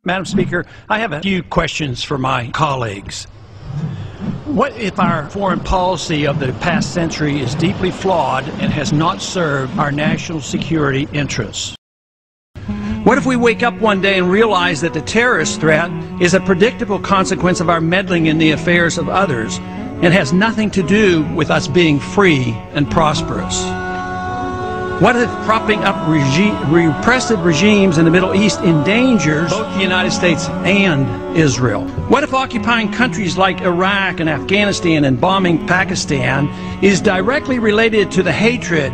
Madam Speaker, I have a few questions for my colleagues. What if our foreign policy of the past century is deeply flawed and has not served our national security interests? What if we wake up one day and realize that the terrorist threat is a predictable consequence of our meddling in the affairs of others and has nothing to do with us being free and prosperous? What if propping up repressive regimes in the Middle East endangers both the United States and Israel? What if occupying countries like Iraq and Afghanistan and bombing Pakistan is directly related to the hatred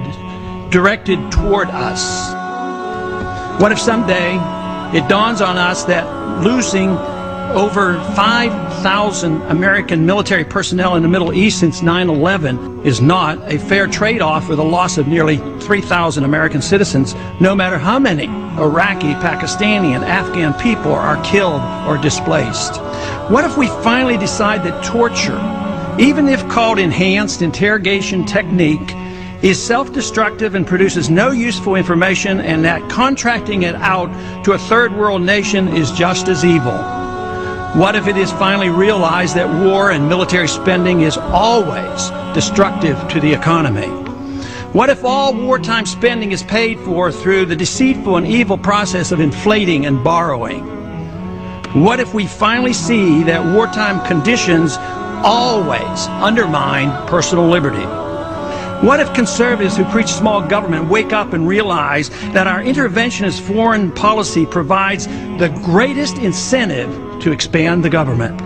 directed toward us? What if someday it dawns on us that losing over 5,000 American military personnel in the Middle East since 9/11 is not a fair trade-off for the loss of nearly 3,000 American citizens, no matter how many Iraqi, Pakistani, and Afghan people are killed or displaced? What if we finally decide that torture, even if called enhanced interrogation technique, is self-destructive and produces no useful information, and that contracting it out to a third world nation is just as evil? What if it is finally realized that war and military spending is always destructive to the economy? What if all wartime spending is paid for through the deceitful and evil process of inflating and borrowing? What if we finally see that wartime conditions always undermine personal liberty? What if conservatives who preach small government wake up and realize that our interventionist foreign policy provides the greatest incentive to expand the government?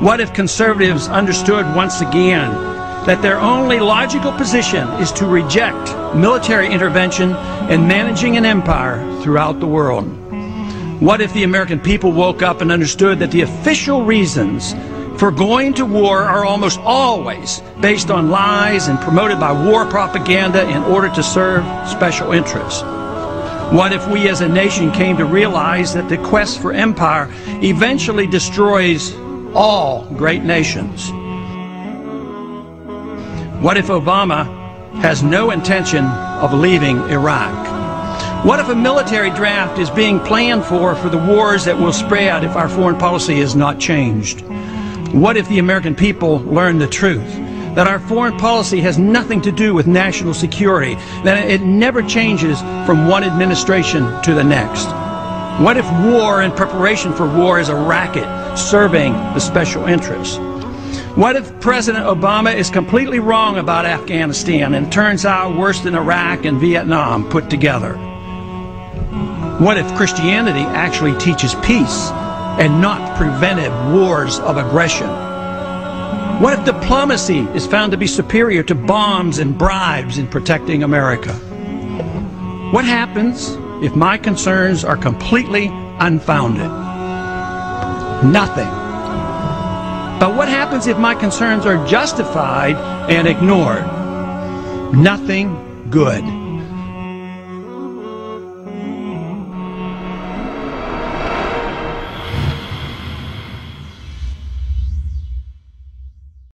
What if conservatives understood once again that their only logical position is to reject military intervention in managing an empire throughout the world? What if the American people woke up and understood that the official reasons for going to war are almost always based on lies and promoted by war propaganda in order to serve special interests? What if we as a nation came to realize that the quest for empire eventually destroys all great nations? What if Obama has no intention of leaving Iraq? What if a military draft is being planned for the wars that will spread if our foreign policy is not changed? What if the American people learn the truth, that our foreign policy has nothing to do with national security, that it never changes from one administration to the next? What if war and preparation for war is a racket serving the special interests? What if President Obama is completely wrong about Afghanistan and turns out worse than Iraq and Vietnam put together? What if Christianity actually teaches peace and not preventive wars of aggression? What if diplomacy is found to be superior to bombs and bribes in protecting America? What happens if my concerns are completely unfounded? Nothing. But what happens if my concerns are justified and ignored? Nothing good.